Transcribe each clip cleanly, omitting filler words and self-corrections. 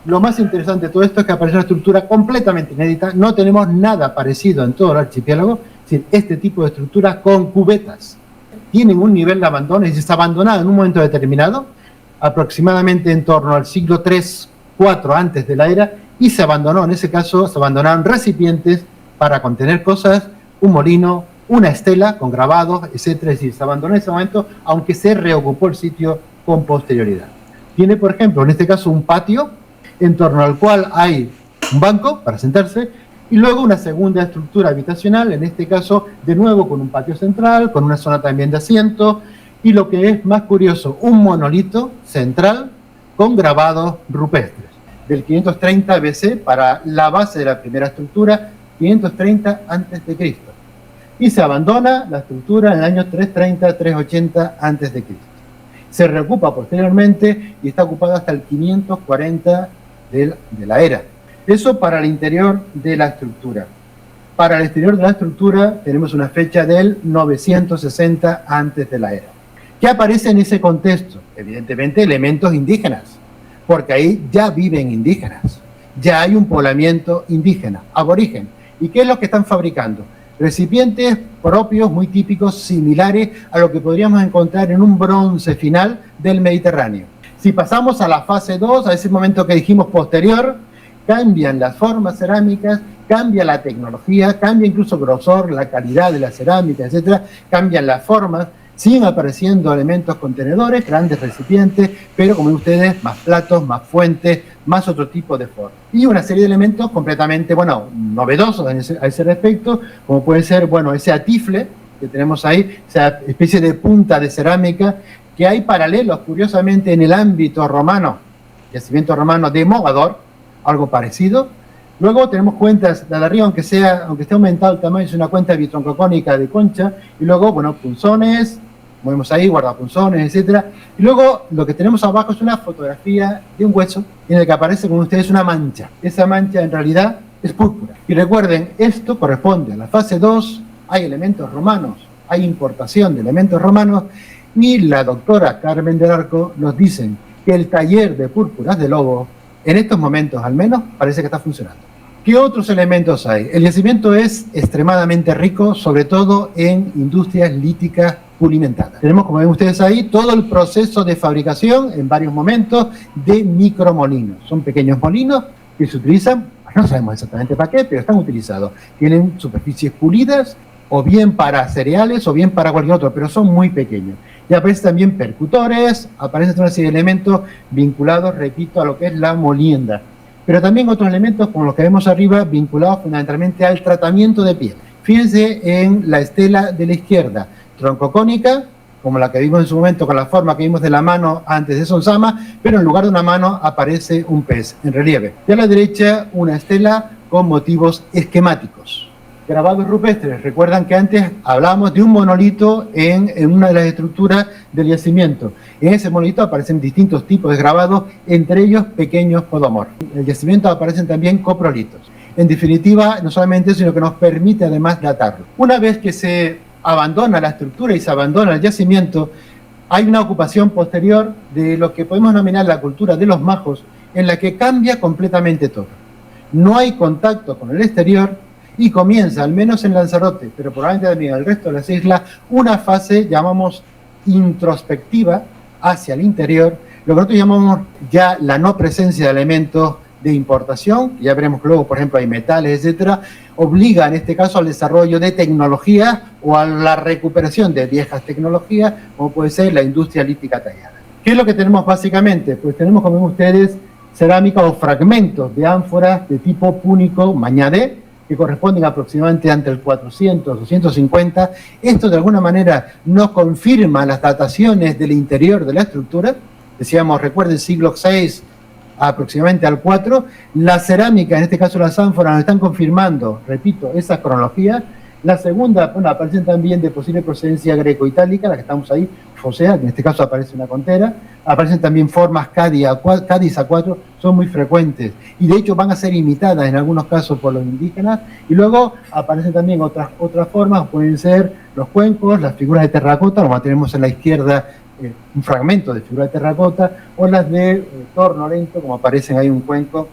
Lo más interesante de todo esto es que aparece una estructura completamente inédita. No tenemos nada parecido en todo el archipiélago. Es decir, este tipo de estructuras con cubetas tienen un nivel de abandono, es decir, está abandonado en un momento determinado, aproximadamente en torno al siglo III-IV antes de la era, y se abandonó, en ese caso, se abandonaron recipientes para contener cosas, un molino, una estela con grabados, etcétera. Es decir, se abandonó en ese momento, aunque se reocupó el sitio con posterioridad. Tiene, por ejemplo, en este caso, un patio en torno al cual hay un banco para sentarse y luego una segunda estructura habitacional, en este caso, de nuevo con un patio central, con una zona también de asiento y lo que es más curioso, un monolito central con grabados rupestres del 530 BC para la base de la primera estructura, 530 a.C. Y se abandona la estructura en el año 330-380 a.C. Se reocupa posteriormente y está ocupada hasta el 540 de la era. Eso para el interior de la estructura. Para el exterior de la estructura tenemos una fecha del 960 antes de la era. ¿Qué aparece en ese contexto? Evidentemente elementos indígenas, porque ahí ya viven indígenas, ya hay un poblamiento indígena, aborigen. ¿Y qué es lo que están fabricando? Recipientes propios, muy típicos, similares a lo que podríamos encontrar en un bronce final del Mediterráneo. Si pasamos a la fase 2, a ese momento que dijimos posterior, cambian las formas cerámicas, cambia la tecnología, cambia incluso el grosor, la calidad de la cerámica, etcétera, cambian las formas, siguen apareciendo elementos contenedores, grandes recipientes, pero como ven ustedes, más platos, más fuentes, más otro tipo de forma. Y una serie de elementos completamente, novedosos a ese respecto, como puede ser, ese atifle que tenemos ahí, esa especie de punta de cerámica, que hay paralelos, curiosamente, en el ámbito romano, yacimiento romano de Mogador, algo parecido. Luego tenemos cuentas de arriba, aunque esté aumentado el tamaño, es una cuenta bitroncocónica de concha, y luego, punzones, movemos ahí, guardapunzones, etcétera. Y luego lo que tenemos abajo es una fotografía de un hueso en el que aparece con ustedes una mancha. Esa mancha en realidad es púrpura. Y recuerden, esto corresponde a la fase 2, hay elementos romanos, hay importación de elementos romanos, y la doctora Carmen del Arco nos dice que el taller de púrpuras de Lobo, en estos momentos al menos, parece que está funcionando. ¿Qué otros elementos hay? El yacimiento es extremadamente rico, sobre todo en industrias líticas pulimentadas. Tenemos, como ven ustedes ahí, todo el proceso de fabricación en varios momentos de micromolinos. Son pequeños molinos que se utilizan, no sabemos exactamente para qué, pero están utilizados. Tienen superficies pulidas, o bien para cereales, o bien para cualquier otro, pero son muy pequeños. Y aparecen también percutores, aparecen una serie de elementos vinculados, repito, a lo que es la molienda. Pero también otros elementos, como los que vemos arriba, vinculados fundamentalmente al tratamiento de piel. Fíjense en la estela de la izquierda, troncocónica, como la que vimos en su momento con la forma que vimos de la mano antes de Sonsama, pero en lugar de una mano aparece un pez en relieve. Y a la derecha una estela con motivos esquemáticos. Grabados rupestres. Recuerdan que antes hablábamos de un monolito en una de las estructuras del yacimiento. En ese monolito aparecen distintos tipos de grabados, entre ellos pequeños podomorfos. En el yacimiento aparecen también coprolitos. En definitiva, no solamente eso, sino que nos permite además datarlo. Una vez que se abandona la estructura y se abandona el yacimiento, hay una ocupación posterior de lo que podemos denominar la cultura de los majos, en la que cambia completamente todo. No hay contacto con el exterior, y comienza, al menos en Lanzarote, pero probablemente también en el resto de las islas, una fase, llamamos, introspectiva hacia el interior, lo que nosotros llamamos ya la no presencia de elementos de importación, ya veremos que luego, por ejemplo, hay metales, etcétera, obliga en este caso al desarrollo de tecnologías o a la recuperación de viejas tecnologías, como puede ser la industria lítica tallada. ¿Qué es lo que tenemos básicamente? Pues tenemos, como ven ustedes, cerámica o fragmentos de ánforas de tipo púnico mañadé, que corresponden aproximadamente entre el 400 o 150. Esto de alguna manera nos confirma las dataciones del interior de la estructura. Decíamos, recuerden, siglo VI aproximadamente al 4. La cerámica, en este caso las ánforas, nos están confirmando, repito, esa cronología. La segunda, aparecen también de posible procedencia greco-itálica, la que estamos ahí, fosea, que en este caso aparece una contera. Aparecen también formas Cádiz A4, son muy frecuentes y de hecho van a ser imitadas en algunos casos por los indígenas. Y luego aparecen también otras formas, pueden ser los cuencos, las figuras de terracota, como tenemos en la izquierda un fragmento de figura de terracota, o las de torno lento, como aparecen ahí en un cuenco.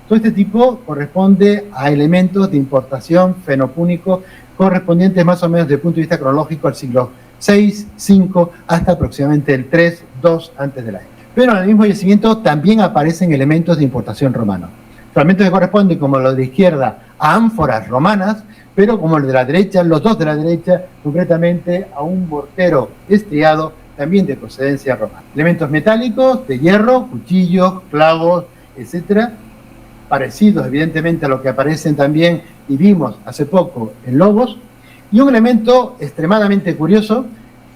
Todo este tipo corresponde a elementos de importación fenopúnico correspondientes más o menos desde el punto de vista cronológico al siglo VI, V, hasta aproximadamente el 3, 2 antes de la era. Pero en el mismo yacimiento también aparecen elementos de importación romana. Fragmentos que corresponden, como los de la izquierda, a ánforas romanas, pero como el de la derecha, los dos de la derecha, concretamente a un mortero estriado, también de procedencia romana. Elementos metálicos, de hierro, cuchillos, clavos, etcétera, parecidos evidentemente a lo que aparecen también y vimos hace poco en Lobos, y un elemento extremadamente curioso.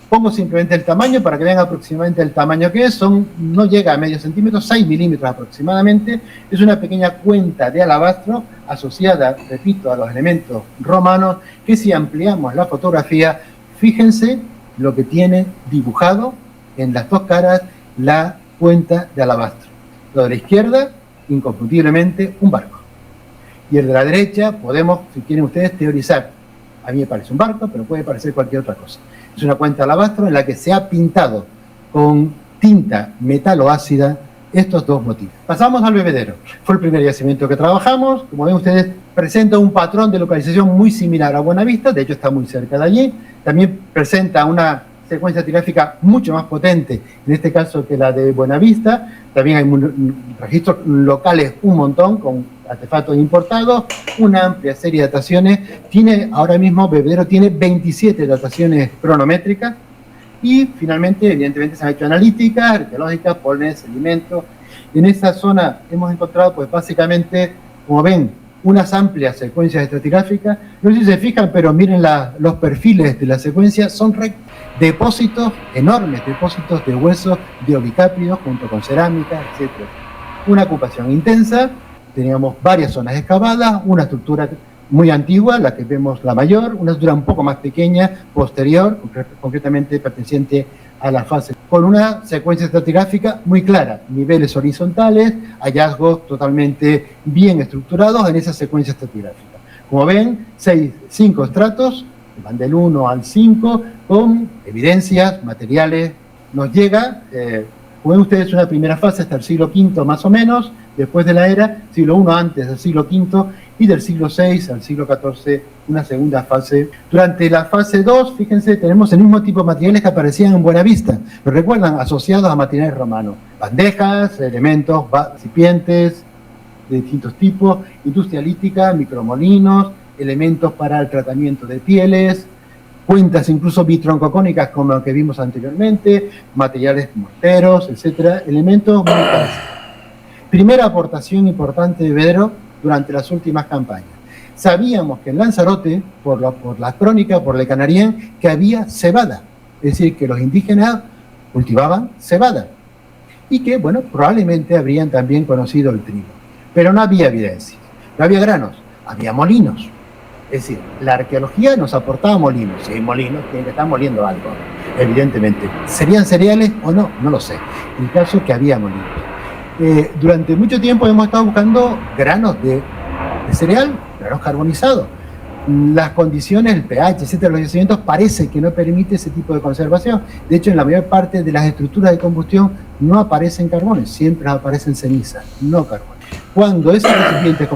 Pongo simplemente el tamaño para que vean aproximadamente el tamaño que es. No llega a medio centímetro, 6 milímetros aproximadamente. Es una pequeña cuenta de alabastro asociada, repito, a los elementos romanos, que si ampliamos la fotografía, fíjense lo que tiene dibujado en las dos caras la cuenta de alabastro. Lo de la izquierda, inconfundiblemente, un barco. Y el de la derecha, podemos, si quieren ustedes, teorizar. A mí me parece un barco, pero puede parecer cualquier otra cosa. Es una cuenta de alabastro en la que se ha pintado con tinta metaloácida estos dos motivos. Pasamos al bebedero. Fue el primer yacimiento que trabajamos. Como ven ustedes, presenta un patrón de localización muy similar a Buenavista, de hecho está muy cerca de allí. También presenta una secuencia estratigráfica mucho más potente, en este caso que la de Buenavista. También hay registros locales un montón, con artefactos importados, una amplia serie de dataciones. Ahora mismo Bebedero tiene 27 dataciones cronométricas, y finalmente, evidentemente, se han hecho analíticas, arqueológicas, pólenes, sedimentos. En esa zona hemos encontrado, pues básicamente, como ven, unas amplias secuencias estratigráficas. No sé si se fijan, pero miren los perfiles de la secuencia, son depósitos, enormes depósitos de huesos de ovitápridos junto con cerámica, etc. Una ocupación intensa. Teníamos varias zonas excavadas, una estructura muy antigua, la que vemos la mayor, una estructura un poco más pequeña, posterior, concretamente perteneciente a la fase, con una secuencia estratigráfica muy clara, niveles horizontales, hallazgos totalmente bien estructurados en esa secuencia estratigráfica. Como ven, 5 estratos, van del 1 al 5, con evidencias, materiales. Nos llega, como ven ustedes, una primera fase hasta el siglo V más o menos, después de la era, siglo I antes del siglo V, y del siglo VI al siglo XIV una segunda fase. Durante la fase 2, fíjense, tenemos el mismo tipo de materiales que aparecían en Buenavista, lo recuerdan, asociados a materiales romanos. Bandejas, elementos, recipientes de distintos tipos, industria lítica, micromolinos, elementos para el tratamiento de pieles, cuentas incluso bitroncocónicas como lo que vimos anteriormente, materiales morteros, etcétera, elementos muy parecidos. Primera aportación importante de Bebedero durante las últimas campañas. Sabíamos que en Lanzarote, por la crónica, por Le Canarien, que había cebada, es decir, que los indígenas cultivaban cebada y que, bueno, probablemente habrían también conocido el trigo. Pero no había evidencia, no había granos, había molinos. Es decir, la arqueología nos aportaba molinos. Si hay molinos, tienen que estar moliendo algo, evidentemente. ¿Serían cereales o no? No lo sé. El caso es que había molinos. Durante mucho tiempo hemos estado buscando granos de cereal, granos carbonizados. Las condiciones, el pH, etcétera, los yacimientos parece que no permite ese tipo de conservación. De hecho, en la mayor parte de las estructuras de combustión no aparecen carbones, siempre aparecen cenizas, no carbones. Cuando esos recipientes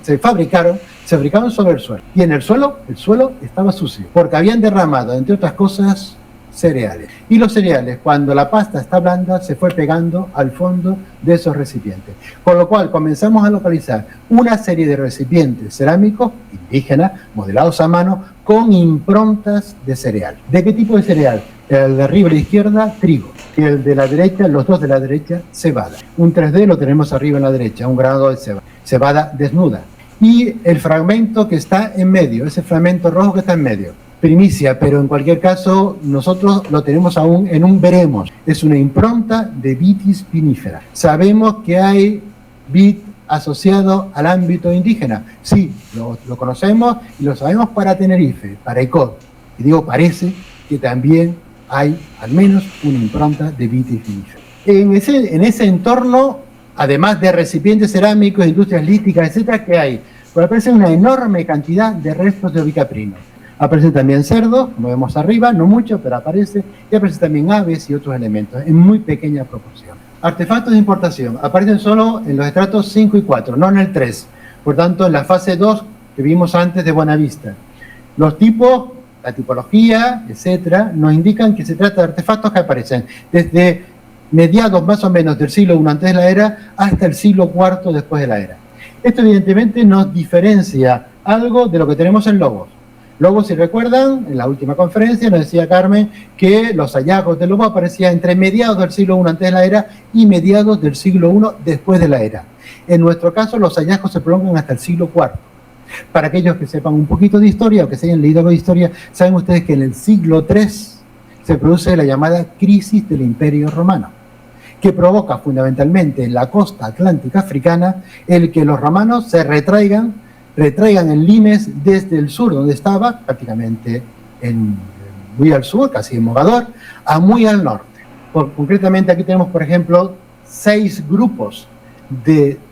se fabricaron sobre el suelo. Y en el suelo estaba sucio, porque habían derramado, entre otras cosas, cereales. Y los cereales, cuando la pasta está blanda, se fue pegando al fondo de esos recipientes. Con lo cual comenzamos a localizar una serie de recipientes cerámicos indígenas, modelados a mano, con improntas de cereal. ¿De qué tipo de cereal? El de arriba a la izquierda, trigo. Y el de la derecha, los dos de la derecha, cebada. Un 3D lo tenemos arriba en la derecha, un grado de cebada. Cebada desnuda. Y el fragmento que está en medio, ese fragmento rojo que está en medio, primicia, pero en cualquier caso nosotros lo tenemos aún en un veremos. Es una impronta de vitis vinifera. Sabemos que hay vid asociado al ámbito indígena. Sí, lo conocemos y lo sabemos para Tenerife, para Icod. Y digo, parece que también hay al menos una impronta de vitis vinifera. En ese entorno, además de recipientes cerámicos, industrias líticas, etcétera, ¿qué hay? Pues aparece una enorme cantidad de restos de ovicaprino. Aparecen también cerdos, como vemos arriba, no mucho, pero aparece, y aparecen también aves y otros elementos, en muy pequeña proporción. Artefactos de importación aparecen solo en los estratos 5 y 4, no en el 3. Por tanto, en la fase 2 que vimos antes de Buenavista. Los tipos, la tipología, etcétera, nos indican que se trata de artefactos que aparecen desde mediados más o menos del siglo I antes de la era hasta el siglo IV después de la era. Esto evidentemente nos diferencia algo de lo que tenemos en Lobos. Lobos, si recuerdan, en la última conferencia nos decía Carmen que los hallazgos de Lobos aparecían entre mediados del siglo I antes de la era y mediados del siglo I después de la era. En nuestro caso, los hallazgos se prolongan hasta el siglo IV. Para aquellos que sepan un poquito de historia o que se hayan leído algo de historia, saben ustedes que en el siglo III se produce la llamada crisis del Imperio Romano, que provoca fundamentalmente en la costa atlántica africana el que los romanos se retraigan en limes desde el sur, donde estaba, prácticamente muy al sur, casi en Mogador, a muy al norte. Concretamente aquí tenemos, por ejemplo, 6 grupos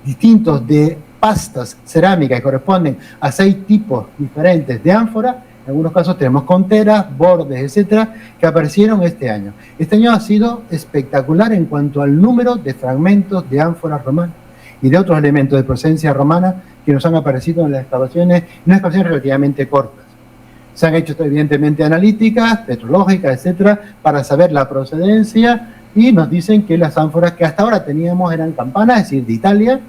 distintos de pastas cerámicas que corresponden a 6 tipos diferentes de ánfora. En algunos casos tenemos conteras, bordes, etcétera, que aparecieron este año. Este año ha sido espectacular en cuanto al número de fragmentos de ánforas romanas y de otros elementos de procedencia romana que nos han aparecido en las excavaciones, unas excavaciones relativamente cortas. Se han hecho evidentemente analíticas, petrológicas, etcétera, para saber la procedencia, y nos dicen que las ánforas que hasta ahora teníamos eran campanas, es decir, de Italia,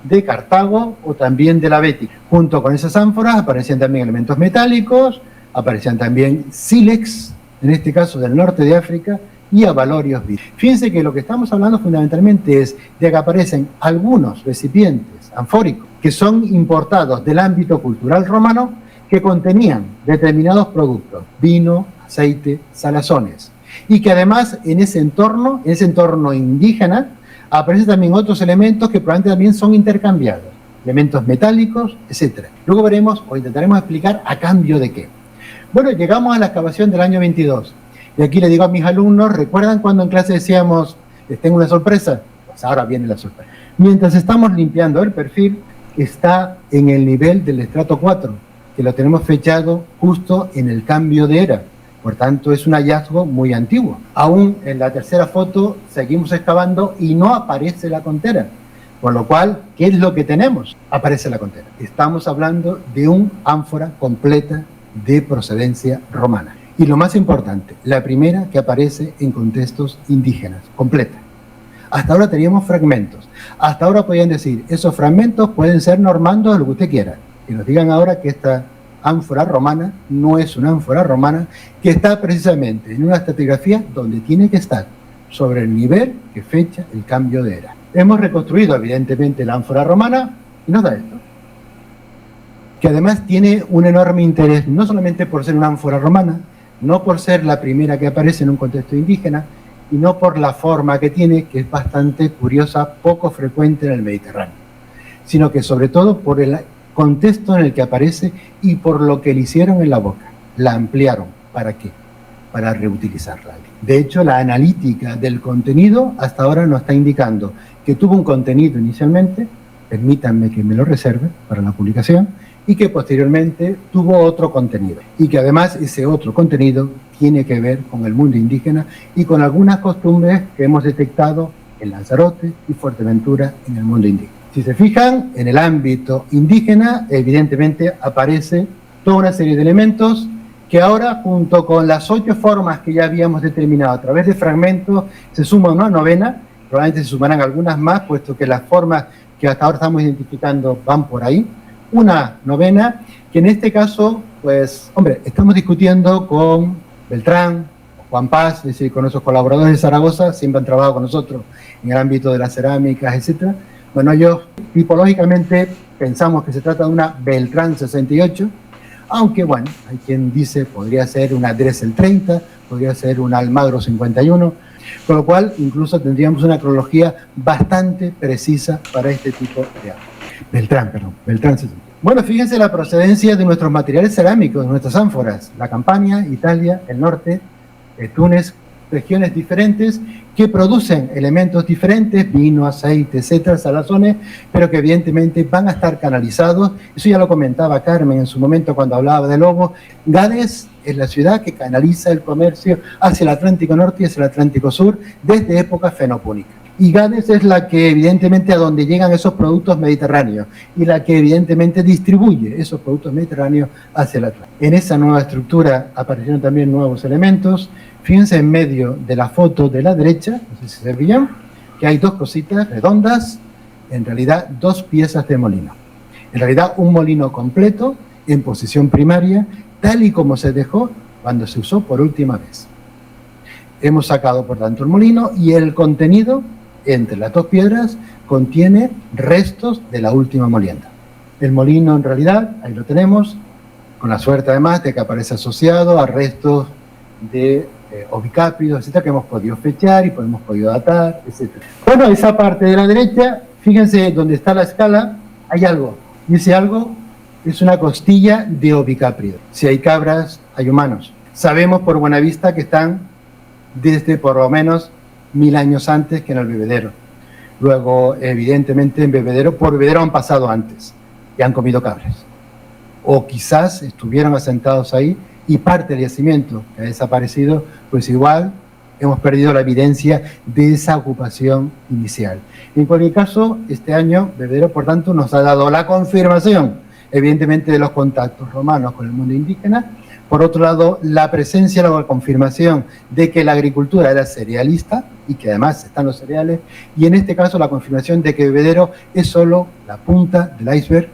de Cartago o también de la Bética. Junto con esas ánforas aparecían también elementos metálicos, aparecían también sílex, en este caso del norte de África, y avalorios vírgenes. Fíjense que lo que estamos hablando fundamentalmente es de que aparecen algunos recipientes anfóricos que son importados del ámbito cultural romano, que contenían determinados productos, vino, aceite, salazones, y que además en ese entorno indígena, aparecen también otros elementos que probablemente también son intercambiados, elementos metálicos, etc. Luego veremos o intentaremos explicar a cambio de qué. Bueno, llegamos a la excavación del año 22. Y aquí le digo a mis alumnos, ¿recuerdan cuando en clase decíamos, les tengo una sorpresa? Pues ahora viene la sorpresa. Mientras estamos limpiando el perfil, está en el nivel del estrato 4, que lo tenemos fechado justo en el cambio de era. Por tanto, es un hallazgo muy antiguo. Aún en la tercera foto seguimos excavando y no aparece la contera. Por lo cual, ¿qué es lo que tenemos? Aparece la contera. Estamos hablando de un ánfora completa de procedencia romana. Y lo más importante, la primera que aparece en contextos indígenas, completa. Hasta ahora teníamos fragmentos. Hasta ahora podían decir, esos fragmentos pueden ser normandos, lo que usted quiera. Y nos digan ahora que esta ánfora romana no es una ánfora romana, que está precisamente en una estratigrafía donde tiene que estar, sobre el nivel que fecha el cambio de era. Hemos reconstruido evidentemente la ánfora romana y nos da esto, que además tiene un enorme interés, no solamente por ser una ánfora romana, no por ser la primera que aparece en un contexto indígena, y no por la forma que tiene, que es bastante curiosa, poco frecuente en el Mediterráneo, sino que sobre todo por el contexto en el que aparece y por lo que le hicieron en la boca. La ampliaron. ¿Para qué? Para reutilizarla. De hecho, la analítica del contenido hasta ahora nos está indicando que tuvo un contenido inicialmente, permítanme que me lo reserve para la publicación, y que posteriormente tuvo otro contenido. Y que además ese otro contenido tiene que ver con el mundo indígena y con algunas costumbres que hemos detectado en Lanzarote y Fuerteventura en el mundo indígena. Si se fijan, en el ámbito indígena, evidentemente aparece toda una serie de elementos que ahora, junto con las 8 formas que ya habíamos determinado a través de fragmentos, se suma una novena, probablemente se sumarán algunas más, puesto que las formas que hasta ahora estamos identificando van por ahí, una novena, que en este caso, pues, hombre, estamos discutiendo con Beltrán, Juan Paz, es decir, con nuestros colaboradores de Zaragoza, siempre han trabajado con nosotros en el ámbito de las cerámicas, etcétera. Bueno, ellos tipológicamente pensamos que se trata de una Beltrán 68, aunque bueno, hay quien dice podría ser una Dressel 30, podría ser una Almagro 51, con lo cual incluso tendríamos una cronología bastante precisa para este tipo de arte. Beltrán 68. Bueno, fíjense la procedencia de nuestros materiales cerámicos, de nuestras ánforas, la Campania, Italia, el norte, Túnez, regiones diferentes que producen elementos diferentes, vino, aceite, etcétera, salazones, pero que evidentemente van a estar canalizados. Eso ya lo comentaba Carmen en su momento cuando hablaba de Lobo. Gades es la ciudad que canaliza el comercio hacia el Atlántico Norte y hacia el Atlántico Sur desde época fenopúnica. Y Gades es la que evidentemente a donde llegan esos productos mediterráneos y la que evidentemente distribuye esos productos mediterráneos hacia el Atlántico. En esa nueva estructura aparecieron también nuevos elementos. Fíjense en medio de la foto de la derecha, no sé si se veían, que hay dos cositas redondas, en realidad dos piezas de molino. En realidad un molino completo en posición primaria, tal y como se dejó cuando se usó por última vez. Hemos sacado por tanto el molino y el contenido entre las dos piedras contiene restos de la última molienda. El molino en realidad, ahí lo tenemos, con la suerte además de que aparece asociado a restos de ovicápidos, etcétera, que hemos podido fechar y hemos podido datar, etcétera. Bueno, esa parte de la derecha, fíjense donde está la escala, hay algo, y ese algo es una costilla de ovicáprido. Si hay cabras, hay humanos. Sabemos por buena vista que están desde por lo menos 1000 años antes que en el bebedero. Luego, evidentemente, por bebedero han pasado antes y han comido cabras. O quizás estuvieron asentados ahí y parte del yacimiento que ha desaparecido, pues igual hemos perdido la evidencia de esa ocupación inicial. En cualquier caso, este año, bebedero, por tanto, nos ha dado la confirmación, evidentemente, de los contactos romanos con el mundo indígena. Por otro lado, la presencia, la confirmación de que la agricultura era cerealista y que además están los cereales, y en este caso la confirmación de que Bebedero es solo la punta del iceberg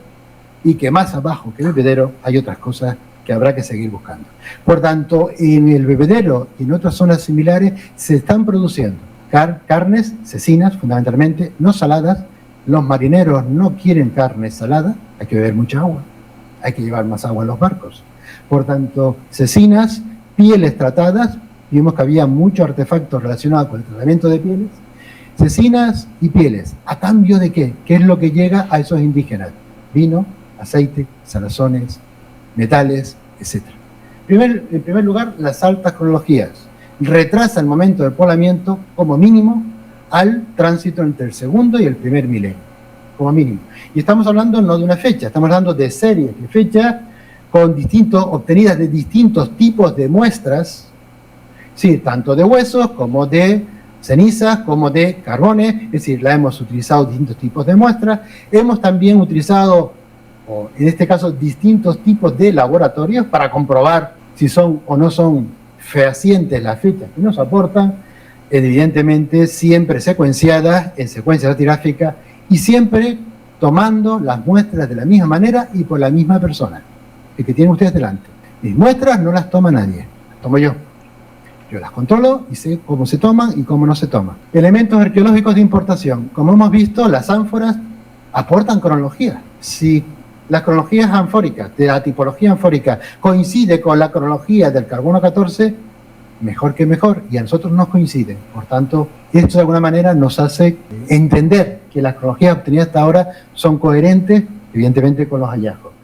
y que más abajo que Bebedero hay otras cosas que habrá que seguir buscando. Por tanto, en el Bebedero y en otras zonas similares se están produciendo carnes, cecinas fundamentalmente, no saladas. Los marineros no quieren carne salada, hay que beber mucha agua, hay que llevar más agua en los barcos. Por tanto, cecinas, pieles tratadas, vimos que había muchos artefactos relacionados con el tratamiento de pieles, cecinas y pieles. ¿A cambio de qué? ¿Qué es lo que llega a esos indígenas? Vino, aceite, salazones, metales, etc. En primer lugar, las altas cronologías. Retrasa el momento del poblamiento como mínimo al tránsito entre el segundo y el primer milenio, como mínimo. Y estamos hablando no de una fecha, estamos hablando de series de fechas obtenidas de distintos tipos de muestras, sí, tanto de huesos como de cenizas, como de carbones, es decir, la hemos utilizado distintos tipos de muestras. Hemos también utilizado, en este caso, distintos tipos de laboratorios para comprobar si son o no son fehacientes las fechas que nos aportan, evidentemente siempre secuenciadas en secuencia estratigráfica y siempre tomando las muestras de la misma manera y por la misma persona, el que tienen ustedes delante. Mis muestras no las toma nadie, las tomo yo. Yo las controlo y sé cómo se toman y cómo no se toman. Elementos arqueológicos de importación. Como hemos visto, las ánforas aportan cronología. Si las cronologías anfóricas, de la tipología anfórica, coincide con la cronología del carbono 14, mejor que mejor, y a nosotros nos coinciden. Por tanto, esto de alguna manera nos hace entender que las cronologías obtenidas hasta ahora son coherentes, evidentemente, con los hallazgos.